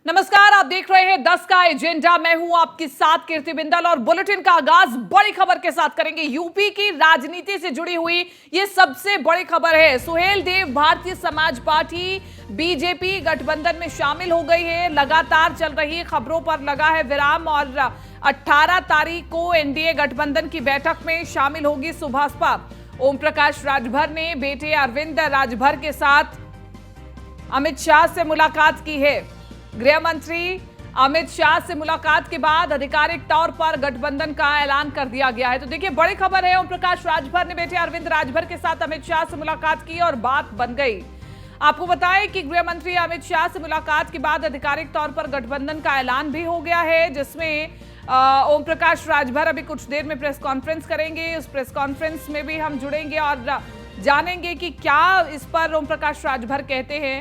नमस्कार, आप देख रहे हैं 10 का एजेंडा। मैं हूं आपके साथ कीर्ति बिंदल और बुलेटिन का आगाज बड़ी खबर के साथ करेंगे। यूपी की राजनीति से जुड़ी हुई ये सबसे बड़ी खबर है। सुहेल देव भारतीय समाज पार्टी बीजेपी गठबंधन में शामिल हो गई है। लगातार चल रही खबरों पर लगा है विराम और 18 तारीख को एनडीए गठबंधन की बैठक में शामिल होगी सुभाषपा। ओम प्रकाश राजभर ने बेटे अरविंद राजभर के साथ अमित शाह से मुलाकात की है। गृह मंत्री अमित शाह से मुलाकात के बाद आधिकारिक तौर पर गठबंधन का ऐलान कर दिया गया है। तो देखिए, बड़ी खबर है। ओम प्रकाश राजभर ने बेटे अरविंद राजभर के साथ अमित शाह से मुलाकात की और बात बन गई। आपको बताएं कि गृह मंत्री अमित शाह से मुलाकात के बाद आधिकारिक तौर पर गठबंधन का ऐलान भी हो गया है, जिसमें ओम प्रकाश राजभर अभी कुछ देर में प्रेस कॉन्फ्रेंस करेंगे। उस प्रेस कॉन्फ्रेंस में भी हम जुड़ेंगे और जानेंगे कि क्या इस पर ओम प्रकाश राजभर कहते हैं।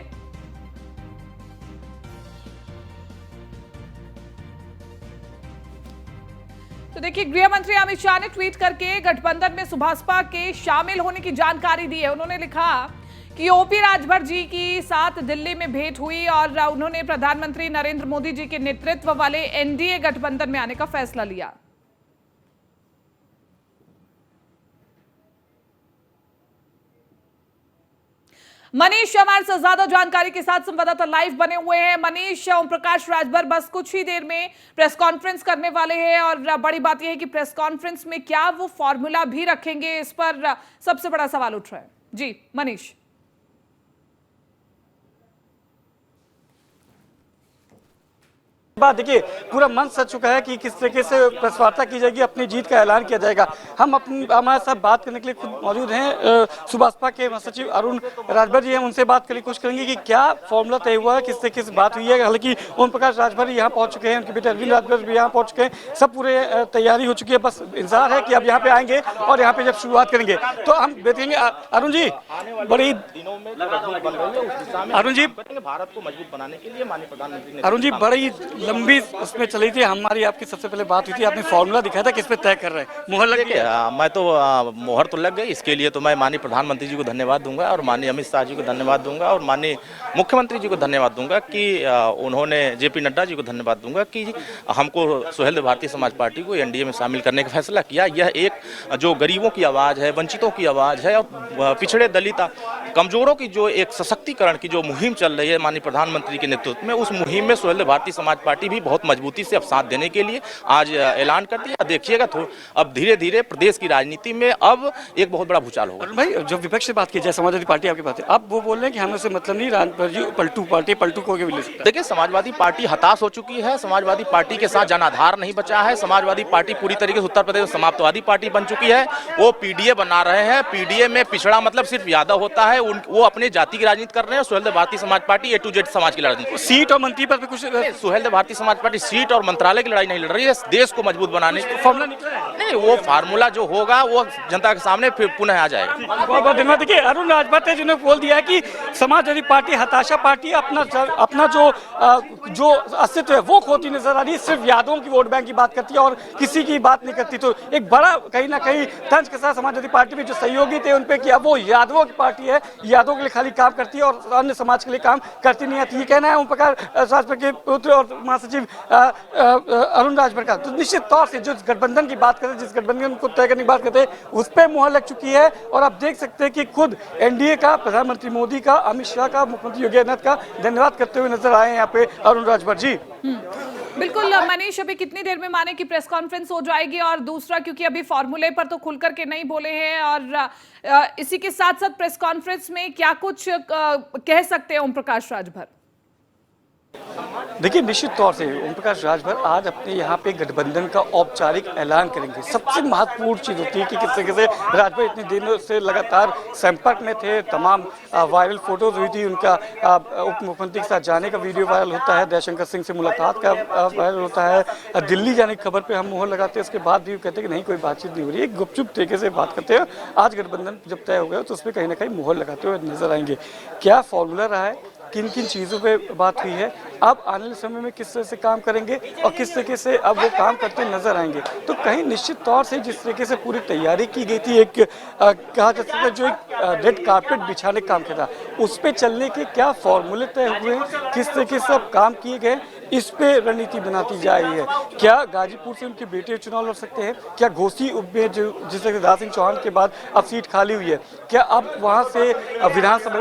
तो देखिए, गृह मंत्री अमित शाह ने ट्वीट करके गठबंधन में सुभाषपा के शामिल होने की जानकारी दी है। उन्होंने लिखा कि ओपी राजभर जी की साथ दिल्ली में भेंट हुई और उन्होंने प्रधानमंत्री नरेंद्र मोदी जी के नेतृत्व वाले एनडीए गठबंधन में आने का फैसला लिया। मनीष हमारे साथ ज्यादा जानकारी के साथ संवाददाता लाइव बने हुए हैं। मनीष, ओम प्रकाश राजभर बस कुछ ही देर में प्रेस कॉन्फ्रेंस करने वाले हैं और बड़ी बात यह है कि प्रेस कॉन्फ्रेंस में क्या वो फॉर्मूला भी रखेंगे, इस पर सबसे बड़ा सवाल उठ रहा है। जी मनीष। बात देखिए, पूरा मन सज चुका है कि किस तरीके से प्रेस वार्ता की जाएगी, अपनी जीत का ऐलान किया जाएगा। हम हमारे साथ बात करने के लिए खुद मौजूद हैं सुभाषपा के महासचिव अरुण राजभर जी हैं। उनसे बात करने की कोशिश करेंगे कि क्या फॉर्मूला तय हुआ है, किस तरीके से बात हुई है। हालांकि ओम प्रकाश राजभर यहाँ पहुंच चुके हैं, उनके बेटे अरविंद राजभर भी यहाँ पहुंच चुके हैं। सब पूरे तैयारी हो चुकी है, बस इंतजार है कि अब यहाँ पे आएंगे और यहाँ पे जब शुरुआत करेंगे तो हम देखेंगे। अरुण जी, बड़ी अरुण जी भारत को मजबूत बनाने के लिए माननीय प्रधानमंत्री ने अरुण जी बड़ी लंबी उसमें चली थी। हमारी आपकी सबसे पहले बात हुई थी, आपने फॉर्मूला दिखाया था, किस पे तय कर रहे हैं? मुहर लग गई? मैं तो मुहर तो लग गई। इसके लिए तो मैं माननीय प्रधानमंत्री जी को धन्यवाद दूंगा और माननीय अमित शाह जी को धन्यवाद दूंगा और माननीय मुख्यमंत्री जी को धन्यवाद दूंगा कि उन्होंने जेपी नड्डा जी को धन्यवाद दूंगा कि हमको सुहेल भारतीय समाज पार्टी को एनडीए में शामिल करने का फैसला किया। यह एक जो गरीबों की आवाज़ है, वंचितों की आवाज़ है और पिछड़े दलित कमजोरों की जो एक सशक्तिकरण की जो मुहिम चल रही है माननीय प्रधानमंत्री के नेतृत्व में, उस मुहिम में सुहेल भारतीय समाज पार्टी भी बहुत मजबूती से अब साथ देने के लिए आज ऐलान कर दिया। देखिएगा तो अब धीरे धीरे प्रदेश की राजनीति में अब एक बहुत बड़ा भूचाल होगा। भाई, जो विपक्ष से बात की जाए, समाजवादी पार्टी आपकी बात है, अब वो बोल रहे हैं कि हमें से मतलब नहीं, राजभर जी पलटू पार्टी, पलटू को भी ले सकता है। देखिए, समाजवादी पार्टी हताश हो चुकी है। समाजवादी पार्टी के साथ जनाधार नहीं बचा है। समाजवादी पार्टी पूरी तरीके से उत्तर प्रदेश में समाप्तवादी पार्टी बन चुकी है। वो पीडीए बना रहे हैं। पीडीए में पिछड़ा मतलब सिर्फ यादव होता है। वो अपने जाति की राजनीति कर रहे हैं। Suhail Bharatiya Samaj party A to Z समाज की राजनीति। सीट और मंत्री पर भी कुछ सुहेल भारतीय समाज पार्टी सीट और मंत्रालय की लड़ाई नहीं लड़ रही है, देश को मजबूत बनाने की फॉर्मूला निकला है। नहीं, वो फार्मूला जो होगा वो जनता के सामने फिर पुनः आ जाएगा। बहुत बहुत धन्यवाद। देखिए, अरुण राजभर थे जिन्होंने बोल दिया है कि समाजवादी पार्टी हताशा पार्टी अपना जो अस्तित्व है वो खोती नजर आ रही है। सिर्फ यादवों की वोट बैंक की बात करती है और किसी की बात नहीं करती। तो एक बड़ा कहीं ना कहीं तंज के साथ समाजवादी पार्टी में जो सहयोगी थे उन पे कि अब वो यादवों की पार्टी है, यादवों के लिए खाली काम करती है और अन्य समाज के लिए काम करती नहीं आती। ये कहना है ओम प्रकाश राजभर के पुत्र और महासचिव अरुण राजभर का। तो निश्चित तौर से जो गठबंधन की बात करते हैं, जिस गठबंधन को तय करने की बात करते हैं, उस पर मुहर लग चुकी है। और आप देख सकते हैं कि खुद एनडीए का, प्रधानमंत्री मोदी का, अमित शाह का, मुख्यमंत्री योगी आदित्यनाथ का धन्यवाद करते हुए नजर आए यहाँ पे अरुण राजभर जी। बिल्कुल मनीष, अभी कितनी देर में माने की प्रेस कॉन्फ्रेंस हो जाएगी? और दूसरा, क्योंकि अभी फॉर्मूले पर तो खुल करके नहीं बोले हैं और इसी के साथ साथ प्रेस कॉन्फ्रेंस में क्या कुछ कह सकते हैं ओम प्रकाश राजभर? देखिए, निश्चित तौर से ओम प्रकाश राजभर आज अपने यहाँ पे गठबंधन का औपचारिक ऐलान करेंगे। सबसे महत्वपूर्ण चीज़ होती है कि किस तरीके से राजभर इतने दिनों से लगातार संपर्क में थे। तमाम वायरल फोटोज हुई थी उनका, उप मुख्यमंत्री के साथ जाने का वीडियो वायरल होता है, जयशंकर सिंह से मुलाकात का वायरल होता है, दिल्ली जाने की खबर पर हम मुहर लगाते हैं। उसके बाद भी कहते हैं कि नहीं, कोई बातचीत नहीं हो रही है, गुपचुप तरीके से बात करते हैं। आज गठबंधन जब तय हो गया तो उस पर कहीं ना कहीं मुहर लगाते हुए नजर आएंगे। क्या फॉर्मूला रहा है, किन किन चीज़ों पे बात हुई है, अब आने वाले समय में किस तरह से काम करेंगे और किस तरीके से अब वो काम करते नजर आएंगे। तो कहीं निश्चित तौर से जिस तरीके से पूरी तैयारी की गई थी, एक कहा जा सकता है जो एक रेड कारपेट बिछाने का काम किया था, उस पर चलने के क्या फॉर्मूले तय हुए हैं, किस तरीके से अब काम किए गए, इस पे रणनीति बनाती जा रही है। क्या गाजीपुर से उनके बेटे चुनाव लड़ सकते हैं? क्या घोसी में जो जिस तरह राज सिंह चौहान के बाद अब सीट खाली हुई है, क्या अब वहां से विधानसभा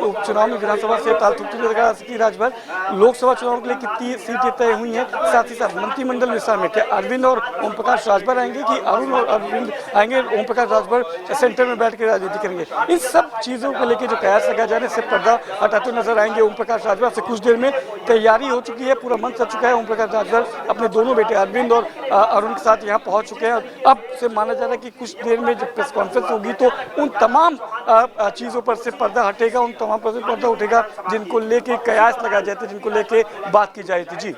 उपचुनाव में विधानसभा से ताल ठुकती नजर आ सकती है राजभर? लोकसभा चुनाव के लिए कितनी सीटें तय हुई हैं? साथ ही साथ मंत्रिमंडल विस्तार में क्या अरविंद और ओम प्रकाश राजभर आएंगे कि अरुण और अरविंद आएंगे, ओम प्रकाश राजभर सेंटर में बैठ के राजनीति करेंगे? इन सब चीजों को लेकर जो कयास लगा जाने से पर्दा हटाते नजर आएंगे ओम प्रकाश राजभर। से कुछ देर में तैयारी हो चुकी है, पूरा मंच सज चुका है। ओम प्रकाश राजभर अपने दोनों बेटे अरविंद और अरुण के साथ यहाँ पहुंच चुके हैं। अब से माना जा रहा है कि कुछ देर में जब प्रेस कॉन्फ्रेंस होगी तो उन तमाम चीजों पर से पर्दा हटेगा, उन तमाम पर से पर्दा उठेगा जिनको लेके कयास लगाए जाते, जिनको लेके बात की जाती। जी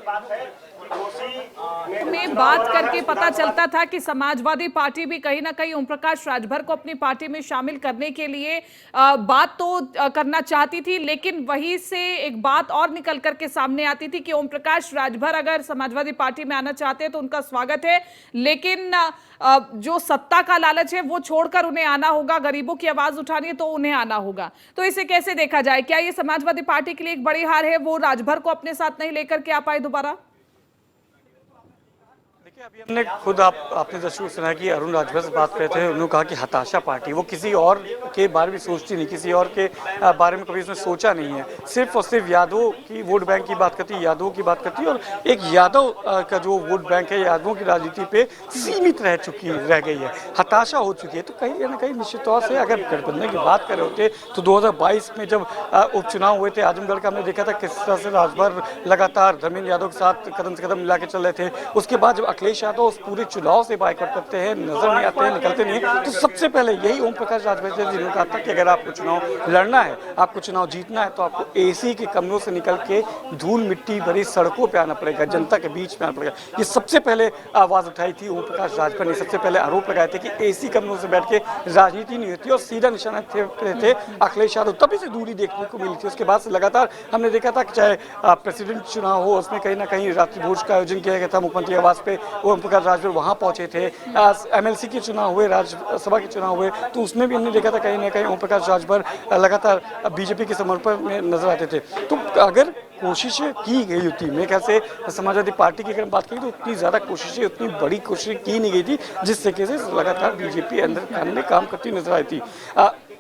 में बात करके पता चलता था कि समाजवादी पार्टी भी कहीं ना कहीं ओम प्रकाश राजभर को अपनी पार्टी में शामिल करने के लिए बात तो करना चाहती थी, लेकिन वहीं से एक बात और निकल करके सामने आती थी कि ओम प्रकाश राजभर अगर समाजवादी पार्टी में आना चाहते हैं तो उनका स्वागत है, लेकिन जो सत्ता का लालच है वो छोड़कर उन्हें आना होगा, गरीबों की आवाज उठानी है तो उन्हें आना होगा। तो इसे कैसे देखा जाए? क्या ये समाजवादी पार्टी के लिए एक बड़ी हार है, वो राजभर को अपने साथ नहीं लेकर के आ पाए दोबारा? अभी हमने खुद आपने दर्शकों सुना कि अरुण राजभर से बात करते थे, उन्होंने कहा कि हताशा पार्टी, वो किसी और के बारे में सोचती नहीं, किसी और के बारे में कभी उसने सोचा नहीं है, सिर्फ और सिर्फ यादवों की वोट बैंक की बात करती है, यादवों की बात करती है। और एक यादव का जो वोट बैंक है यादवों की राजनीति पे सीमित रह गई है, हताशा हो चुकी है। तो कहीं ना कहीं निश्चित तौर से अगर गठबंधन की बात कर रहे होते तो 2022 में जब उपचुनाव हुए थे आजमगढ़ का, हमने देखा था किस तरह से राजभर लगातार धर्मेंद्र यादव के साथ कदम से कदम मिला के चल रहे थे। उसके बाद जब अखिलेश यादव उस पूरे चुनाव से बाइकआउट करते हैं, नजर नहीं आते हैं, निकलते नहीं है, तो सबसे पहले यही ओम प्रकाश राजभर से जिन्होंने कहा था कि अगर आपको चुनाव लड़ना है, आपको चुनाव जीतना है, तो आपको एसी के कमरों से निकल के धूल मिट्टी भरी सड़कों पे आना पड़ेगा, जनता के बीच में आना पड़ेगा। ये सबसे पहले आवाज उठाई थी ओम प्रकाश राजभर ने, सबसे पहले आरोप लगाए थे कि एसी कमरों से बैठ के राजनीति नहीं होती, और सीधा निशाना थे अखिलेश यादव, तभी से दूरी देखने को मिली थी। उसके बाद से लगातार हमने देखा था कि चाहे प्रेसिडेंट चुनाव हो, उसमें कहीं ना कहीं रात्रि भोज का आयोजन किया गया था, मुख्यमंत्री आवास पे ओम प्रकाश राजभर वहां पहुंचे थे। एमएलसी के चुनाव हुए, राज्यसभा के चुनाव हुए, तो उसमें भी हमने देखा था कहीं ना कहीं ओम प्रकाश राजभर लगातार बीजेपी के समर्थन में नजर आते थे। तो अगर कोशिशें की गई होती, मेरे ख्याल से समाजवादी पार्टी की अगर बात करें तो उतनी ज़्यादा कोशिशें, उतनी बड़ी कोशिशें की नहीं गई थी जिस तरीके से लगातार बीजेपी अंदर खाने में काम करती नजर आई थी।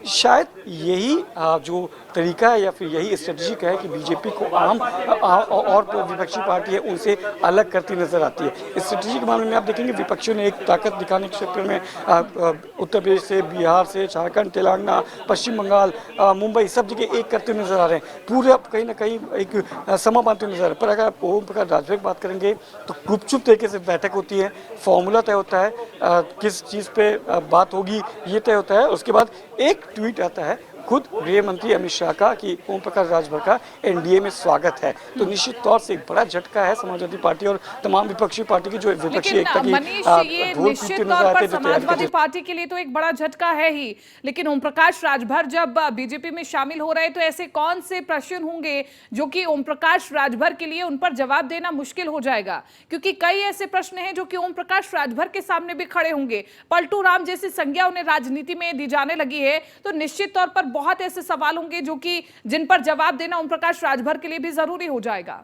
शायद यही जो तरीका है या फिर यही स्ट्रेटजी का है कि बीजेपी को आम और विपक्षी पार्टी है उनसे अलग करती नजर आती है। स्ट्रेटजी के मामले में आप देखेंगे विपक्षियों ने एक ताकत दिखाने के चक्कर में उत्तर प्रदेश से, बिहार से, झारखंड, तेलंगाना, पश्चिम बंगाल, मुंबई सब जगह एक करते नजर आ रहे हैं, पूरे अब कहीं ना कहीं एक समा बांधते नजर आ रहे हैं। पर अगर आप ओम प्रकाश राजभर की बात करेंगे तो गुपचुप तरीके से बैठक होती है, फॉर्मूला तय होता है, किस चीज़ पे बात होगी ये तय होता है। उसके बाद एक ट्वीट आता है खुद गृह मंत्री अमित शाह का कि ओम प्रकाश राजभर का एनडीए में स्वागत है। तो निश्चित तौर से एक बड़ा झटका है समाजवादी पार्टी और तमाम विपक्षी पार्टी की, जो विपक्षी एकता की ये निश्चित तौर पर समाजवादी पार्टी के लिए तो एक बड़ा झटका है ही, लेकिन ओम प्रकाश राजभर जब बीजेपी में शामिल हो रहे तो ऐसे कौन से प्रश्न होंगे जो कि ओम प्रकाश राजभर के लिए उन पर जवाब देना मुश्किल हो जाएगा? क्योंकि कई ऐसे प्रश्न हैं जो कि ओम प्रकाश राजभर के सामने भी खड़े होंगे। पलटू राम जैसी संज्ञा उन्हें राजनीति में दी जाने लगी है, तो निश्चित तौर पर बहुत ऐसे सवाल होंगे जो कि जिन पर जवाब देना ओम प्रकाश राजभर के लिए भी जरूरी हो जाएगा।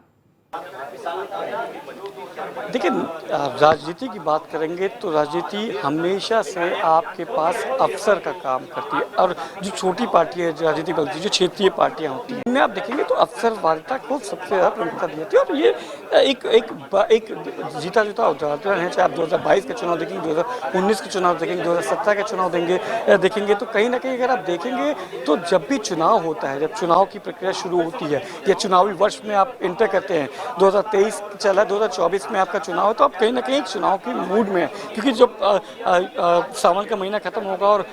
देखिए, राजनीति की बात करेंगे तो राजनीति हमेशा से आपके पास अफसर का काम करती है, और जो छोटी पार्टी है राजनीति बनती है, जो क्षेत्रीय पार्टियां होती हैं, इनमें आप देखेंगे तो अफसर वार्ता को सबसे ज़्यादा प्रमुखता दी जाती है। और ये एक जीता जुता उदाहरण है, चाहे आप 2022 के चुनाव देखेंगे, 2019 के चुनाव देखेंगे, 2017 के चुनाव देखेंगे, तो कहीं ना कहीं अगर आप देखेंगे तो जब भी चुनाव होता है, जब चुनाव की प्रक्रिया शुरू होती है या चुनावी वर्ष में आप इंटर करते हैं, 2023 चला, 2024 में आपका चुनाव है, तो आप कहीं ना कहीं चुनाव की मूड में है, क्योंकि जब सावन का महीना खत्म होगा और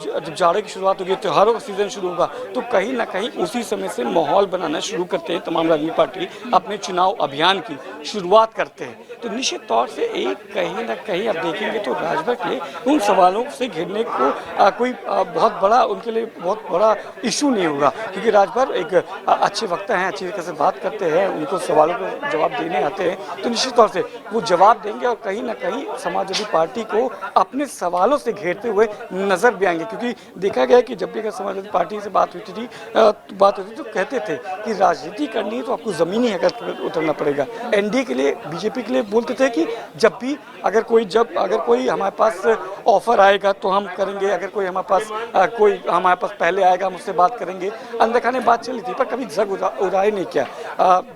जब जाड़े की शुरुआत होगी, त्योहारों का सीजन शुरू होगा, तो कहीं ना कहीं उसी समय से माहौल बनाना शुरू करते हैं तमाम राजनीतिक पार्टी, अपने चुनाव अभियान की शुरुआत करते हैं। तो निश्चित तौर से एक कहीं ना कहीं आप देखेंगे तो राजभर के लिए उन सवालों से घिरने को कोई बहुत बड़ा उनके लिए बहुत बड़ा इशू नहीं होगा, क्योंकि राजभर एक अच्छे वक्ता हैं, अच्छी तरीके से बात करते हैं, उनको सवालों को जवाब देने आते हैं, तो निश्चित तौर से वो जवाब देंगे और कहीं ना कहीं समाजवादी पार्टी को अपने सवालों से घेरते हुए नजर भी आएंगे। क्योंकि देखा गया कि जब भी अगर समाजवादी पार्टी से बात होती थी तो कहते थे कि राजनीति करनी है तो आपको जमीनी हकीकत पर उतरना पड़ेगा। एनडीए के लिए, बीजेपी के लिए बोलते थे कि जब कोई हमारे पास ऑफर आएगा तो हम करेंगे, अगर कोई हमारे पास पहले आएगा हम उससे बात करेंगे। अंदर खाने बात चली थी, पर कभी जग उदाय नहीं किया।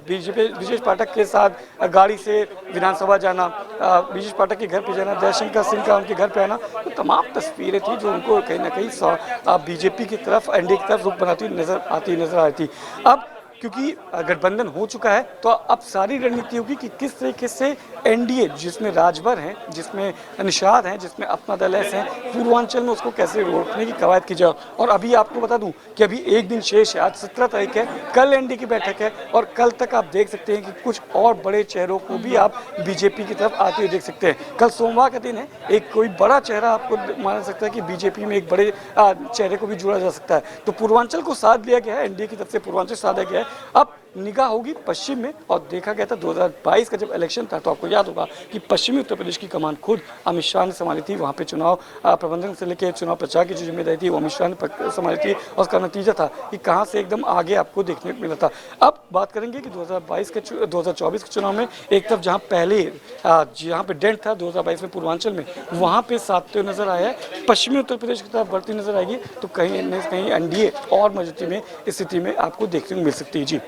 बीजेपी ब्रिजेश पाठक के साथ गाड़ी से विधानसभा जाना, ब्रिजेश पाठक के घर पे जाना, जयशंकर सिंह का उनके घर पे आना, तो तमाम तस्वीरें थी जो उनको कहीं ना कहीं बीजेपी की तरफ, एनडीए की तरफ रुख बनाती नजर आ रही थी। अब क्योंकि गठबंधन हो चुका है, तो अब सारी रणनीति होगी कि किस तरीके से एनडीए, जिसमें राजभर हैं, जिसमें निषाद हैं, जिसमें अपना दल ऐसे हैं, पूर्वांचल में उसको कैसे रोकने की कवायद की जाए। और अभी आपको बता दूं कि अभी एक दिन शेष है, आज 17 तारीख है, कल एनडीए की बैठक है और कल तक आप देख सकते हैं कि कुछ और बड़े चेहरों को भी आप बीजेपी की तरफ आते हुए देख सकते हैं। कल सोमवार का दिन है, एक कोई बड़ा चेहरा आपको माना सकता है कि बीजेपी में एक बड़े चेहरे को भी जोड़ा जा सकता है। तो पूर्वांचल को साथ लिया गया है, एनडीए की तरफ से पूर्वांचल साधा गया है। अब निगाह होगी पश्चिम में, और देखा गया था 2022 का जब इलेक्शन था तो आपको याद होगा कि पश्चिमी उत्तर प्रदेश की कमान खुद अमित शाह ने संभाली थी। वहाँ पे चुनाव प्रबंधन से लेकर चुनाव प्रचार की जो जिम्मेदारी थी वो अमित शाह ने संभाली थी, और उसका नतीजा था कि कहाँ से एकदम आगे आपको देखने को मिला था। अब बात करेंगे कि 2024 के चुनाव में एक तरफ जहाँ पहले जहाँ पे डेंट था 2022 में पूर्वांचल में, वहाँ पे साधते हुए नजर आया है, पश्चिमी उत्तर प्रदेश की तरफ बढ़ती नजर आएगी, तो कहीं न कहीं एनडीए और मजबूती में स्थिति में आपको देखने को मिल सकती है। जी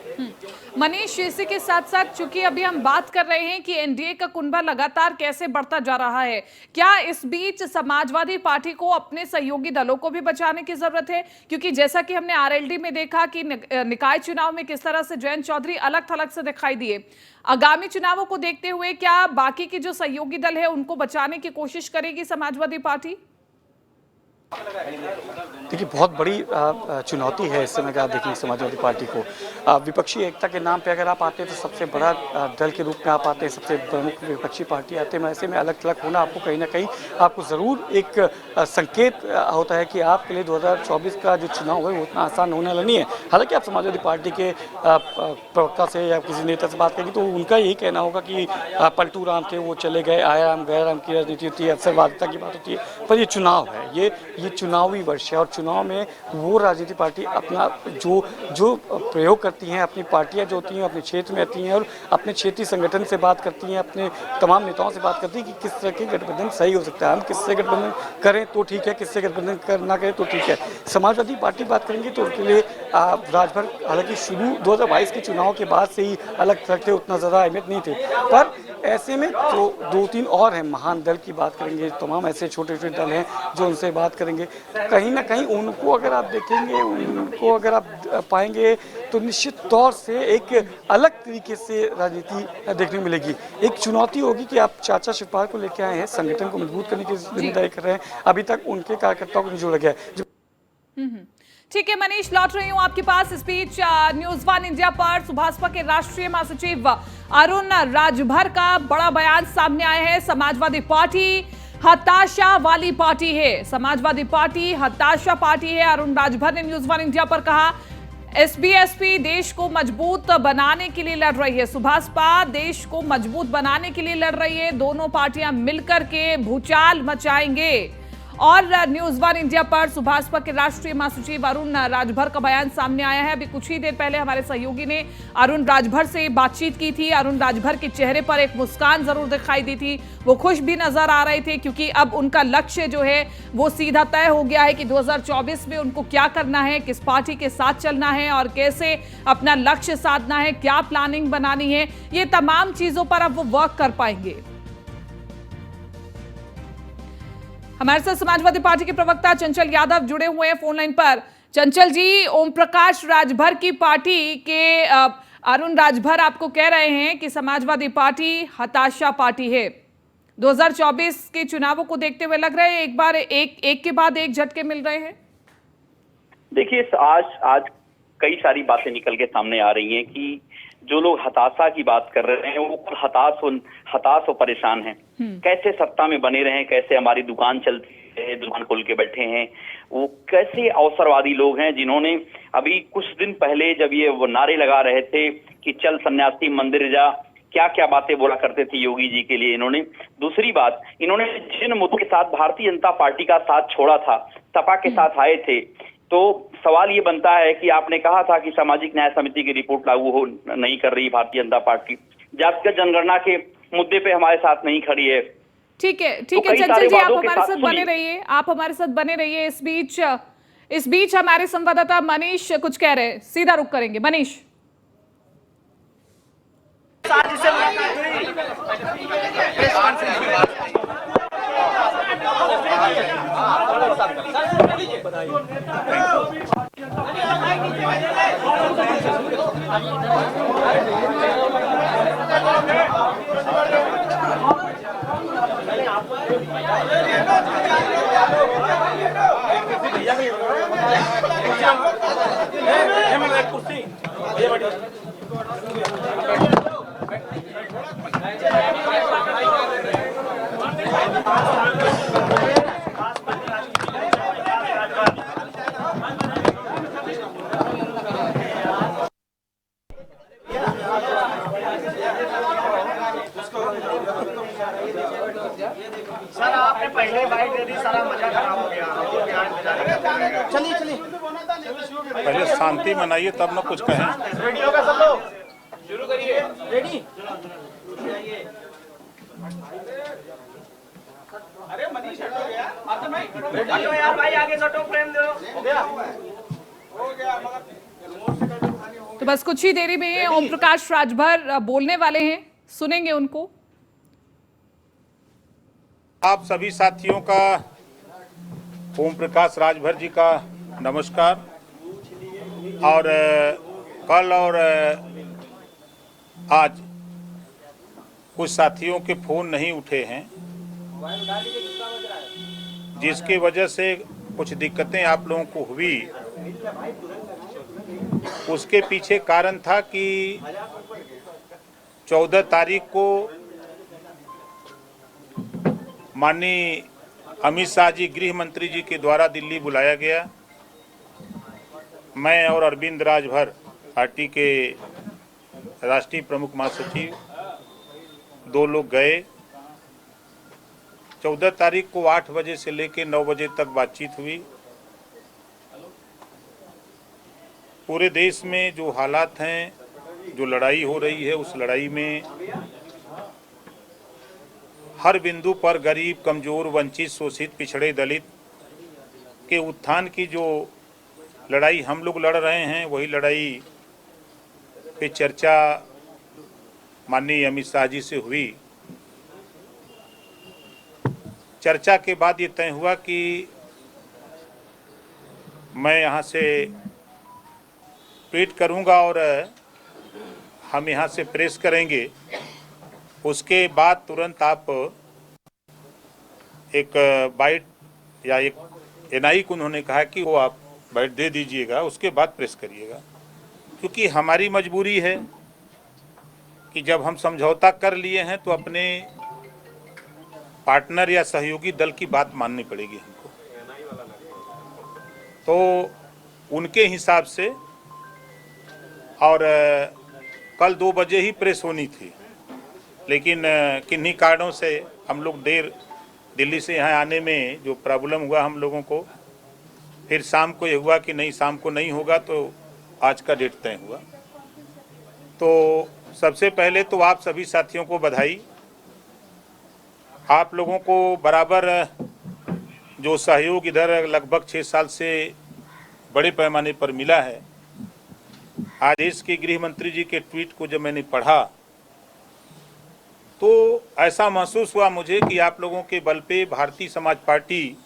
मनीष, इसी के साथ साथ चूंकि अभी हम बात कर रहे हैं कि एनडीए का कुनबा लगातार कैसे बढ़ता जा रहा है, क्या इस बीच समाजवादी पार्टी को अपने सहयोगी दलों को भी बचाने की जरूरत है? क्योंकि जैसा कि हमने आरएलडी में देखा कि निकाय चुनाव में किस तरह से जयंत चौधरी अलग थलग से दिखाई दिए, आगामी चुनावों को देखते हुए क्या बाकी के जो सहयोगी दल है उनको बचाने की कोशिश करेगी समाजवादी पार्टी? देखिए, बहुत बड़ी चुनौती है इस समय का, आप देखेंगे समाजवादी पार्टी को। विपक्षी एकता के नाम पे अगर आप आते हैं तो सबसे बड़ा दल के रूप में आप आते हैं, सबसे प्रमुख विपक्षी पार्टी आते हैं, ऐसे में अलग थलग होना आपको कहीं ना कहीं आपको ज़रूर एक संकेत होता है कि आपके लिए 2024 का जो चुनाव है वो उतना आसान होने वाला नहीं है। हालांकि आप समाजवादी पार्टी के प्रवक्ता से या किसी नेता से बात करेंगे तो उनका यही कहना होगा कि पलटू राम थे, वो चले गए, आयाम गैराम की राजनीति होती है, अवसरवादिता की बात होती है, पर ये चुनाव है, ये चुनावी वर्ष है, और चुनाव में वो राजनीति पार्टी अपना जो प्रयोग करती हैं, अपनी पार्टियां जो होती हैं अपने क्षेत्र में आती हैं और अपने क्षेत्रीय संगठन से बात करती हैं, अपने तमाम नेताओं से बात करती हैं कि किस तरह के गठबंधन सही हो सकता है, हम किससे गठबंधन करें तो ठीक है, किससे गठबंधन ना करें तो ठीक है। समाजवादी पार्टी बात करेंगे तो उनके लिए राजभर हालांकि शुरू 2022 के चुनाव के बाद से ही अलग थलग थे, उतना ज़्यादा अहमियत नहीं थे, पर ऐसे में तो 2-3 और हैं महान दल की बात करेंगे, तमाम ऐसे छोटे छोटे दल हैं जो उनसे बात करेंगे, कहीं ना कहीं उनको अगर आप देखेंगे, उनको अगर आप पाएंगे तो निश्चित तौर से एक अलग तरीके से राजनीति देखने को मिलेगी। एक चुनौती होगी कि आप चाचा शिवपाल को लेकर आए हैं, संगठन को मजबूत करने की जिम्मेदारी कर रहे हैं, अभी तक उनके कार्यकर्ताओं को नहीं जोड़ा गया है। ठीक है मनीष, लौट रही हूं आपके पास। इस बीच न्यूज़ 1 इंडिया पर सुभाषपा के राष्ट्रीय महासचिव अरुण राजभर का बड़ा बयान सामने आया है। समाजवादी पार्टी हताशा वाली पार्टी है, समाजवादी पार्टी हताशा पार्टी है। अरुण राजभर ने न्यूज़ 1 इंडिया पर कहा, एसबीएसपी देश को मजबूत बनाने के लिए लड़ रही है, सुभाषपा देश को मजबूत बनाने के लिए लड़ रही है, दोनों पार्टियां मिलकर के भूचाल मचाएंगे। और न्यूज़ 1 इंडिया पर सुभाषपा के राष्ट्रीय महासचिव अरुण राजभर का बयान सामने आया है। अभी कुछ ही देर पहले हमारे सहयोगी ने अरुण राजभर से बातचीत की थी। अरुण राजभर के चेहरे पर एक मुस्कान जरूर दिखाई दी थी, वो खुश भी नजर आ रहे थे, क्योंकि अब उनका लक्ष्य जो है वो सीधा तय हो गया है कि 2024 में उनको क्या करना है, किस पार्टी के साथ चलना है और कैसे अपना लक्ष्य साधना है, क्या प्लानिंग बनानी है, ये तमाम चीजों पर अब वो वर्क कर पाएंगे। हमारे साथ समाजवादी पार्टी के प्रवक्ता चंचल यादव जुड़े हुए हैं फोन लाइन पर। चंचल जी, ओम प्रकाश राजभर की पार्टी के अरुण राजभर आपको कह रहे हैं कि समाजवादी पार्टी हताशा पार्टी है। 2024 के चुनावों को देखते हुए लग रहा है एक बार एक के बाद एक झटके मिल रहे हैं। देखिए, आज कई सारी बातें निकल के सामने आ रही हैं कि जो लोग हताशा की बात कर रहे हैं वो हताश और परेशान हैं। कैसे सत्ता में बने रहे, कैसे हमारी दुकान चलती है, दुकान खोल के बैठे हैं, वो कैसे अवसरवादी लोग हैं जिन्होंने अभी कुछ दिन पहले जब ये वो नारे लगा रहे थे कि चल सन्यासी मंदिर जा, क्या क्या बातें बोला करते थे योगी जी के लिए इन्होंने। दूसरी बात, इन्होंने जिन मुद्दों के साथ भारतीय जनता पार्टी का साथ छोड़ा था, सपा के साथ आए थे, तो सवाल ये बनता है कि आपने कहा था कि सामाजिक न्याय समिति की रिपोर्ट लागू हो नहीं कर रही भारतीय जनता पार्टी, जातिगत जनगणना के मुद्दे पे हमारे साथ नहीं खड़ी है। ठीक है चंचल जी, आप हमारे साथ बने रहिए, आप हमारे साथ बने रहिए। इस बीच हमारे संवाददाता मनीष कुछ कह रहे हैं, सीधा रुख करेंगे। मनीष, सर आपने पहले बाइक दे दी, सारा मजा खराब हो गया। चलिए पहले शांति मनाइए तब न कुछ कहें। रेडियो का सब लोग शुरू करिए। रेडी? अरे मनीष हटो गया, हटो यार भाई, आगे सटो, प्रेम दो। हो गया तो बस कुछ ही देरी में ओम प्रकाश राजभर बोलने वाले हैं, सुनेंगे उनको। आप सभी साथियों का ओम प्रकाश राजभर जी का नमस्कार। और कल और आज कुछ साथियों के फोन नहीं उठे हैं, जिसकी वजह से कुछ दिक्कतें आप लोगों को हुई। उसके पीछे कारण था कि 14 तारीख को माननीय अमित शाह जी, गृह मंत्री जी के द्वारा दिल्ली बुलाया गया। मैं और अरविंद राजभर, पार्टी के राष्ट्रीय प्रमुख महासचिव, 2 लोग गए। 14 तारीख को 8 बजे से लेकर 9 बजे तक बातचीत हुई। पूरे देश में जो हालात हैं, जो लड़ाई हो रही है, उस लड़ाई में हर बिंदु पर गरीब, कमजोर, वंचित, शोषित, पिछड़े, दलित के उत्थान की जो लड़ाई हम लोग लड़ रहे हैं, वही लड़ाई पे चर्चा माननीय अमित शाह जी से हुई। चर्चा के बाद ये तय हुआ कि मैं यहाँ से ट्वीट करूँगा और हम यहाँ से प्रेस करेंगे। उसके बाद तुरंत आप एक बाइट या एक एनआई को उन्होंने कहा कि वो आप बाइट दे दीजिएगा, उसके बाद प्रेस करिएगा। क्योंकि हमारी मजबूरी है कि जब हम समझौता कर लिए हैं तो अपने पार्टनर या सहयोगी दल की बात माननी पड़ेगी हमको। तो उनके हिसाब से, और कल 2 बजे ही प्रेस होनी थी, लेकिन किन्हीं कारणों से हम लोग देर दिल्ली से यहाँ आने में जो प्रॉब्लम हुआ हम लोगों को, फिर शाम को ये हुआ कि नहीं, शाम को नहीं होगा, तो आज का डेट तय हुआ। तो सबसे पहले तो आप सभी साथियों को बधाई। आप लोगों को बराबर जो सहयोग इधर लगभग 6 साल से बड़े पैमाने पर मिला है। आज देश के गृह मंत्री जी के ट्वीट को जब मैंने पढ़ा तो ऐसा महसूस हुआ मुझे कि आप लोगों के बल पे भारतीय समाज पार्टी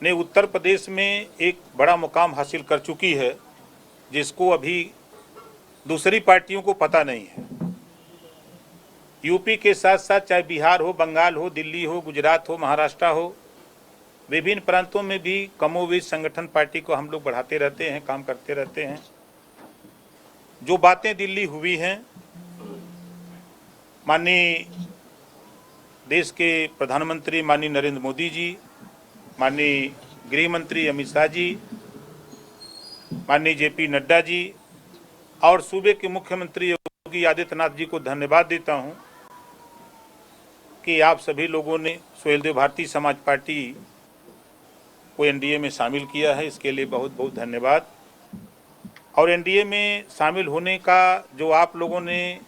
ने उत्तर प्रदेश में एक बड़ा मुकाम हासिल कर चुकी है, जिसको अभी दूसरी पार्टियों को पता नहीं है। यूपी के साथ साथ चाहे बिहार हो, बंगाल हो, दिल्ली हो, गुजरात हो, महाराष्ट्र हो, विभिन्न प्रांतों में भी कमोवेश संगठन पार्टी को हम लोग बढ़ाते रहते हैं, काम करते रहते हैं। जो बातें दिल्ली हुई हैं, माननीय देश के प्रधानमंत्री माननीय नरेंद्र मोदी जी, माननीय गृह मंत्री अमित शाह जी, माननीय जेपी नड्डा जी और सूबे के मुख्यमंत्री योगी आदित्यनाथ जी को धन्यवाद देता हूं कि आप सभी लोगों ने सुहेलदेव भारतीय समाज पार्टी को एनडीए में शामिल किया है। इसके लिए बहुत बहुत धन्यवाद। और एनडीए में शामिल होने का जो आप लोगों ने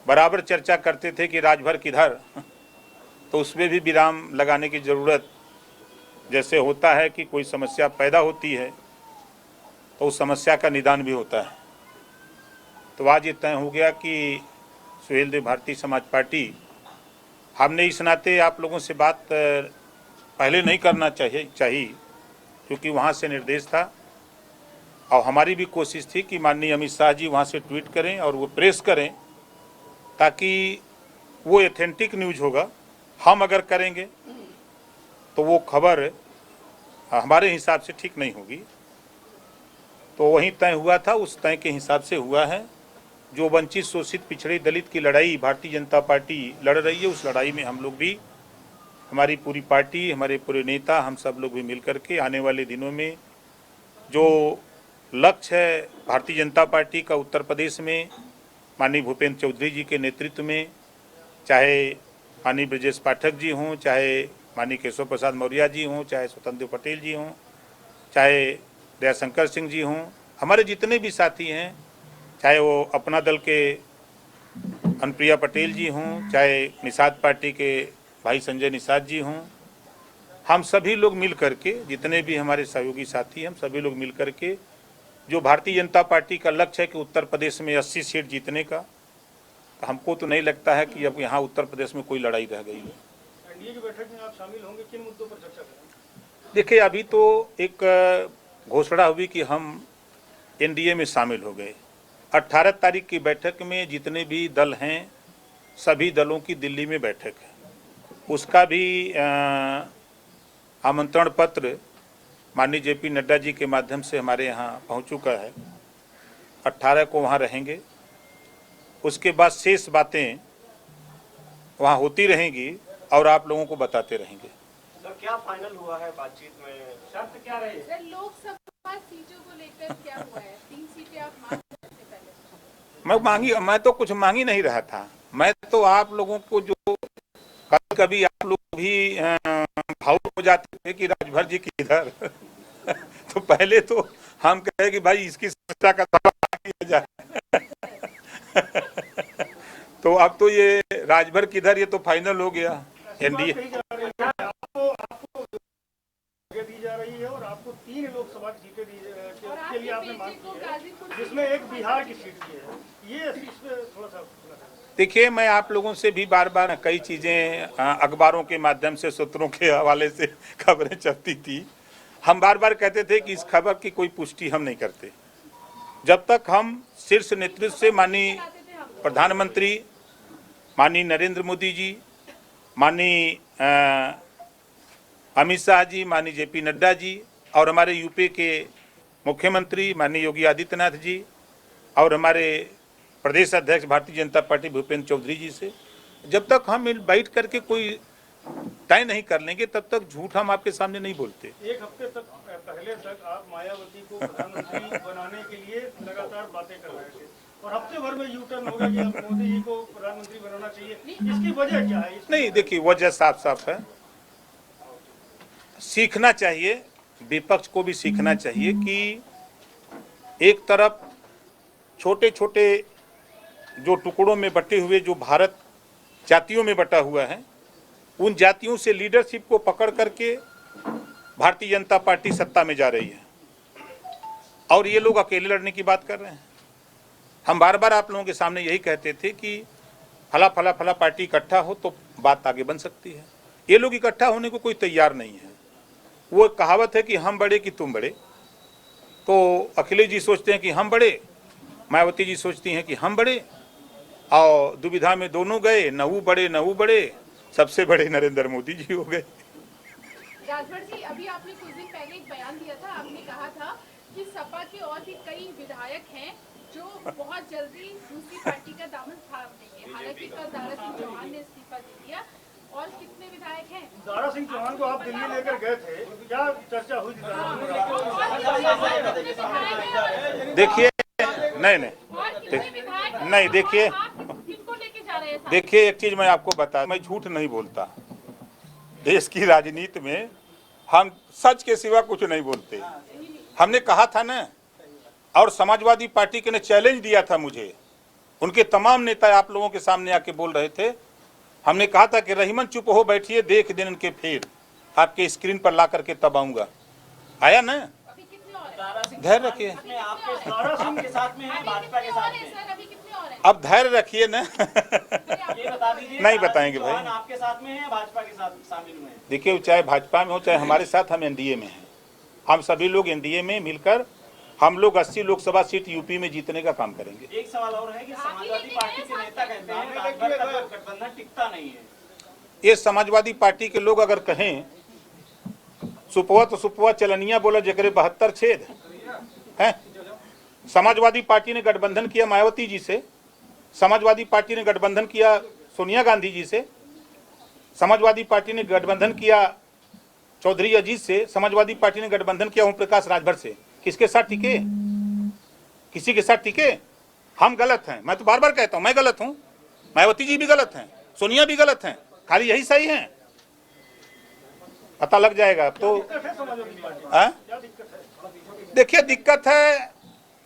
बराबर चर्चा करते थे कि राजभर किधर, तो उसमें भी विराम लगाने की ज़रूरत, जैसे होता है कि कोई समस्या पैदा होती है तो उस समस्या का निदान भी होता है। तो आज ये तय हो गया कि सुहेलदेव भारतीय समाज पार्टी, हमने इस नाते आप लोगों से बात पहले नहीं करना चाहिए क्योंकि वहाँ से निर्देश था और हमारी भी कोशिश थी कि माननीय अमित शाह जी वहाँ से ट्वीट करें और वो प्रेस करें ताकि वो एथेंटिक न्यूज़ होगा। हम अगर करेंगे तो वो खबर हमारे हिसाब से ठीक नहीं होगी। तो वही तय हुआ था, उस तय के हिसाब से हुआ है। जो वंचित, शोषित, पिछड़े, दलित की लड़ाई भारतीय जनता पार्टी लड़ रही है, उस लड़ाई में हम लोग भी, हमारी पूरी पार्टी, हमारे पूरे नेता, हम सब लोग भी मिल करके आने वाले दिनों में जो लक्ष्य है भारतीय जनता पार्टी का उत्तर प्रदेश में माननीय भूपेंद्र चौधरी जी के नेतृत्व में, चाहे माननीय ब्रजेश पाठक जी हों, चाहे माननीय केशव प्रसाद मौर्य जी हों, चाहे स्वतंत्र पटेल जी हों, चाहे दयाशंकर सिंह जी हों, हमारे जितने भी साथी हैं, चाहे वो अपना दल के अनुप्रिया पटेल जी हों, चाहे निषाद पार्टी के भाई संजय निषाद जी हों, हम सभी लोग मिल करके, जितने भी हमारे सहयोगी साथी हैं, हम सभी लोग मिल करके जो भारतीय जनता पार्टी का लक्ष्य है कि उत्तर प्रदेश में 80 सीट जीतने का, तो हमको तो नहीं लगता है कि अब यहाँ उत्तर प्रदेश में कोई लड़ाई रह गई है। एनडीए की बैठक में आप शामिल होंगे, किन मुद्दों पर चर्चा करेंगे? देखिए, अभी तो एक घोषणा हुई कि हम एनडीए में शामिल हो गए। 18 तारीख की बैठक में जितने भी दल हैं, सभी दलों की दिल्ली में बैठक है। उसका भी आमंत्रण पत्र माननीय जेपी नड्डा जी के माध्यम से हमारे यहाँ पहुँच चुका है। 18 को वहाँ रहेंगे। उसके बाद शेष बातें वहाँ होती रहेंगी और आप लोगों को बताते रहेंगे। सर, क्या फाइनल हुआ है बातचीत में? शर्त क्या रही? सर, लोकसभा सीटों को लेकर क्या हुआ है? 3 सीटें आप मांग रहे थे पहले। मैं तो कुछ मांग ही नहीं रहा था। मैं तो आप लोगों को, जो कभी कभी आप लोग भी भावुक हो जाते थे कि राजभर जी किधर तो पहले तो हम कहे कि भाई इसकी समस्या का समाधान किया जाए तो अब तो ये राजभर किधर, ये तो फाइनल हो गया। एनडीए दी जा रही है और आपको 3 लोकसभा सीटें के लिए आपने मांग की है, जिसमें एक बिहार की सीट की है। ये इस पे थोड़ा सा देखिए, मैं आप लोगों से भी बार बार कई चीज़ें अखबारों के माध्यम से, सूत्रों के हवाले से खबरें चलती थी। हम बार बार कहते थे कि इस खबर की कोई पुष्टि हम नहीं करते जब तक हम शीर्ष नेतृत्व से माननीय प्रधानमंत्री माननीय नरेंद्र मोदी जी, माननीय अमित शाह जी, माननीय जेपी नड्डा जी और हमारे यूपी के मुख्यमंत्री माननीय योगी आदित्यनाथ जी और हमारे प्रदेश अध्यक्ष भारतीय जनता पार्टी भूपेंद्र चौधरी जी से, जब तक हम बैठ करके कोई तय नहीं कर लेंगे तब तक झूठ हम आपके सामने नहीं बोलते। एक हफ्ते तक पहले तक आप मायावती को प्रधानमंत्री बनाने के लिए लगातार बातें कर रहे थे और हफ्ते भर में यू टर्न होगा कि अब मोदी जी को प्रधानमंत्री बनाना चाहिए। इसकी वजह क्या है? नहीं, देखिए, वजह साफ साफ है। सीखना चाहिए, विपक्ष को भी सीखना चाहिए कि एक तरफ छोटे छोटे जो टुकड़ों में बटे हुए जो भारत जातियों में बटा हुआ है, उन जातियों से लीडरशिप को पकड़ करके भारतीय जनता पार्टी सत्ता में जा रही है और ये लोग अकेले लड़ने की बात कर रहे हैं। हम बार बार आप लोगों के सामने यही कहते थे कि फला फला फला पार्टी इकट्ठा हो तो बात आगे बन सकती है। ये लोग इकट्ठा होने को कोई तैयार नहीं है। वो कहावत है कि हम बड़े कि तुम बड़े, तो अखिलेश जी सोचते हैं कि हम बड़े मायावती जी सोचती हैं कि हम बड़े, और दुविधा में दोनों गए, न वो बड़े न वो बड़े, सबसे बड़े नरेंद्र मोदी जी हो गए। राजभर जी, अभी आपने कुछ दिन पहले एक बयान दिया था, आपने कहा था कि सपा के और भी कई विधायक हैं जो बहुत जल्दी दूसरी पार्टी का दामन थाम लेंगे। हालांकि कल दारा सिंह चौहान ने इस्तीफा दे दिया। और कितने विधायक हैं? दारा सिंह चौहान को आप दिल्ली लेकर गए थे, क्या चर्चा हुई थी? देखिए नहीं देखिए देखिए, एक चीज मैं आपको बता, मैं झूठ नहीं बोलता। देश की राजनीति में हम सच के सिवा कुछ नहीं बोलते। हमने कहा था ना, और समाजवादी पार्टी के ने चैलेंज दिया था मुझे, उनके तमाम नेता आप लोगों के सामने आके बोल रहे थे। हमने कहा था कि रहीमन चुप हो बैठिए, देख दिन उनके फिर आपके स्क्रीन पर ला करके तब आऊंगा। आया ना, धैर्य रखिए, दारा सिंह के साथ में है, भाजपा के साथ में। अब धैर्य रखिए ना। ये बता दीजिए, नहीं बताएंगे भाई। आपके साथ में है, भाजपा के साथ शामिल हुए हैं? देखिए, चाहे भाजपा में हो चाहे हमारे साथ, हम एनडीए में हैं। हम सभी लोग एनडीए में मिलकर हम लोग 80 लोकसभा सीट यूपी में जीतने का काम करेंगे। एक सवाल और है कि समाजवादी पार्टी के नेता कहते हैं राजभर का गठबंधन टिकता नहीं है। ये समाजवादी पार्टी के लोग अगर कहें सुपवा तो सुपवा चलनिया बोला जगरे 72 छेद है। समाजवादी पार्टी ने गठबंधन किया मायावती जी से, समाजवादी पार्टी ने गठबंधन किया सोनिया गांधी जी से, समाजवादी पार्टी ने गठबंधन किया चौधरी अजीत से, समाजवादी पार्टी ने गठबंधन किया ओम प्रकाश राजभर से। किसके साथ टिके? किसी के साथ टिके? हम गलत हैं। मैं तो बार बार कहता हूं मैं गलत हूं, मायावती जी भी गलत हैं, सोनिया भी गलत हैं, खाली यही सही है। पता लग जाएगा अब तो। देखिए, दिक्कत है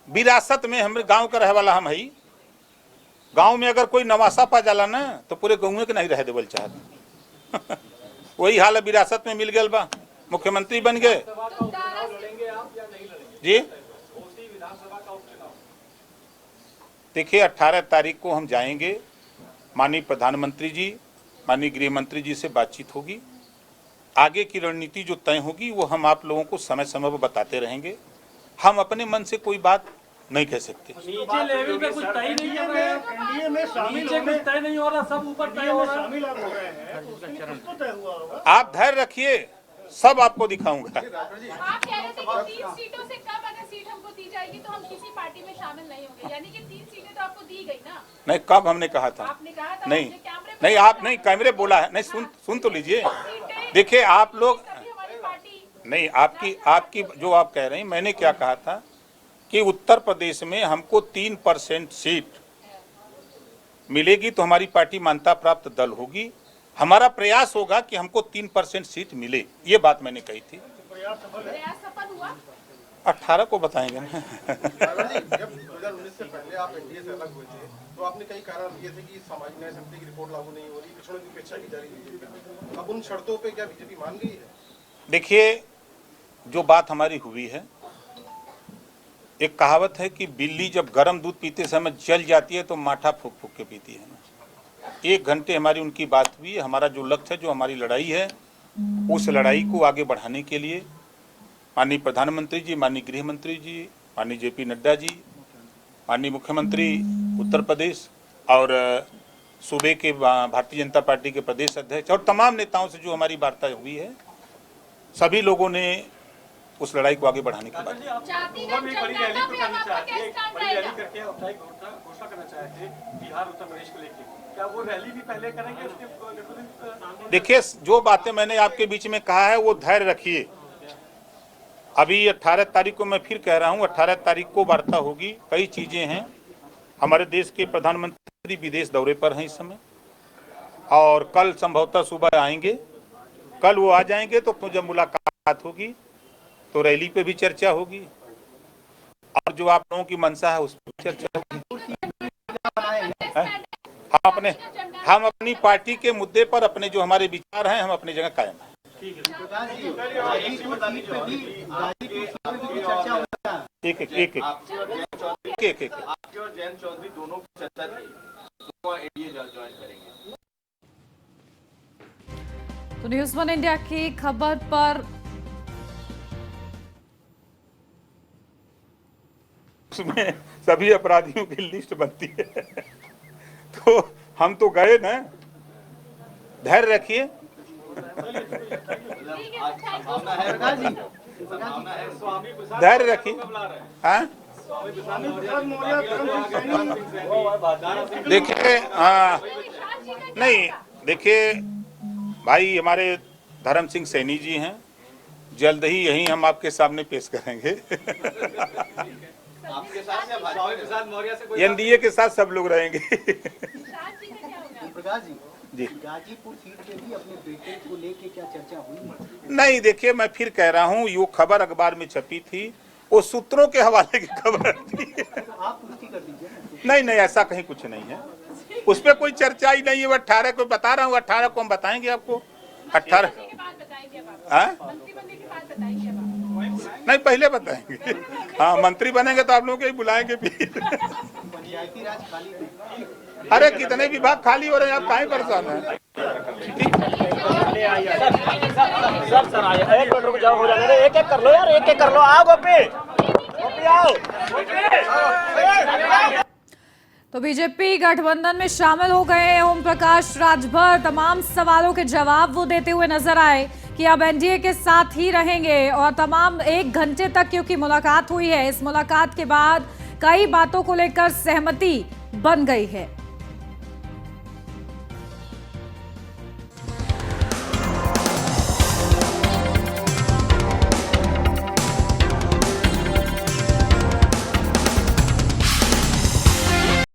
विरासत में, हम गांव का रहे वाला हम ही। गांव में अगर कोई नवासा पा जाला ना तो पूरे गाँव के नहीं रह देवल चाहत। वही हाल है, विरासत में मिल गया बा, मुख्यमंत्री बन गए जी। देखिए, 18 तारीख को हम जाएंगे, माननीय प्रधानमंत्री जी, माननीय गृह मंत्री जी से बातचीत होगी। आगे की रणनीति जो तय होगी वो हम आप लोगों को समय समय पर बताते रहेंगे। हम अपने मन से कोई बात नहीं कह सकते। नीचे लेवल पे कुछ तय नहीं कर रहे हैं, एनडीए में शामिल कुछ तय नहीं हो रहा, सब ऊपर तय हो रहा है, शामिल आप हो रहे हैं, तो उसके लिए कुछ तो तय हुआ होगा। आप धैर्य रखिए, सब आपको दिखाऊंगा। आप कह रहे थे कि 3 सीटों से कम अगर सीट हमको दी जाएगी तो हम किसी पार्टी में शामिल नहीं होंगे, यानी कि 3 सीटें तो आपको दी गई ना? नहीं, कब हमने कहा था? आपने कहा था नहीं कैमरे नहीं, आप नहीं, कैमरे बोला है नहीं, सुन तो लीजिए। देखिए आप लोग हमारी पार्टी नहीं, आपकी जो आप कह रहे हैं, मैंने क्या कहा था कि उत्तर प्रदेश में हमको 3% सीट मिलेगी तो हमारी पार्टी मान्यता प्राप्त दल होगी। हमारा प्रयास होगा कि हमको 3% सीट मिले, ये बात मैंने कही थी। प्रयास सफल हुआ? 18 को बताएंगे ना। जब 2019 से पहले आप एनडीए से अलग हुए थे तो आपने कई कारण दिए थे कि सामाजिक न्याय समिति की रिपोर्ट लागू नहीं हो रही, पिछड़ों की उपेक्षा की जा रही है। अब उन शर्तों पे क्या बीजेपी मान गई है? देखिए, जो बात हमारी हुई है, एक कहावत है कि बिल्ली जब गर्म दूध पीते समय जल जाती है तो माठा फूक फूक के पीती है ना। 1 घंटे हमारी उनकी बात हुई। हमारा जो लक्ष्य है, जो हमारी लड़ाई है, उस लड़ाई को आगे बढ़ाने के लिए माननीय प्रधानमंत्री जी, माननीय गृह मंत्री जी, माननीय जेपी नड्डा जी, माननीय मुख्यमंत्री उत्तर प्रदेश और सूबे के भारतीय जनता पार्टी के प्रदेश अध्यक्ष और तमाम नेताओं से जो हमारी वार्ता हुई है, सभी लोगों ने उस लड़ाई को आगे बढ़ाने की बात। घोषणा करना चाहे थे बिहार उत्तर प्रदेश को लेकर, क्या वो रैली भी पहले करेंगे उसके? देखिए, जो बातें मैंने आपके बीच में कहा है वो धैर्य रखिए। अभी 18 तारीख को मैं फिर कह रहा हूँ, 18 तारीख को वार्ता होगी। कई चीजें हैं। हमारे देश के प्रधानमंत्री विदेश दौरे पर हैं इस समय, और कल संभवतः सुबह आएंगे। कल वो आ जाएंगे तो जब मुलाकात होगी तो रैली पे भी चर्चा होगी, और जो आप लोगों की मंशा है उस पर चर्चा होगी। हम अपनी पार्टी के मुद्दे पर अपने जो हमारे विचार हैं, हम अपनी जगह कायम हैं। एक आपके और जयंत चौधरी दोनों की चर्चा थी, तो एनडीए ज्वाइन करेंगे। तो न्यूज़ 1 इंडिया की खबर पर उसमें सभी अपराधियों की लिस्ट बनती है। तो हम तो गए ना, धैर्य रखिए। धैर्य रखिए। हाँ देखिए, नहीं देखिए भाई, हमारे धर्म सिंह सैनी जी हैं, जल्द ही यही हम आपके सामने पेश करेंगे। एनडीए के साथ सब लोग रहेंगे। प्रकाश जी, गाजीपुर सीट पे भी अपने बेटे को लेके क्या चर्चा हुई? नहीं देखिए, मैं फिर कह रहा हूँ, ये खबर अखबार में छपी थी, वो सूत्रों के हवाले की खबर थी। तो आप पुष्टि कर दीजिए ना। नहीं नहीं, ऐसा कहीं कुछ नहीं है, उस पर कोई चर्चा ही नहीं है। 18 को बता रहा हूँ, 18 को हम बताएंगे आपको। 18 नहीं, पहले बताएंगे। हाँ, मंत्री बनेंगे तो आप लोगों को ही बुलाएंगे फिर। पंचायती राज खाली नहीं। अरे कितने विभाग खाली हो रहे हैं, आप काहे परेशान हैं? एक मिनट रुक जाओ, हो जाने दो, एक एक कर लो यार, एक एक कर लो। आओ गोपी, गोपी आओ। तो बीजेपी गठबंधन में शामिल हो गए ओम प्रकाश राजभर। तमाम सवालों के जवाब वो देते हुए नजर आए कि अब एनडीए के साथ ही रहेंगे, और तमाम 1 घंटे तक क्योंकि मुलाकात हुई है, इस मुलाकात के बाद कई बातों को लेकर सहमति बन गई है।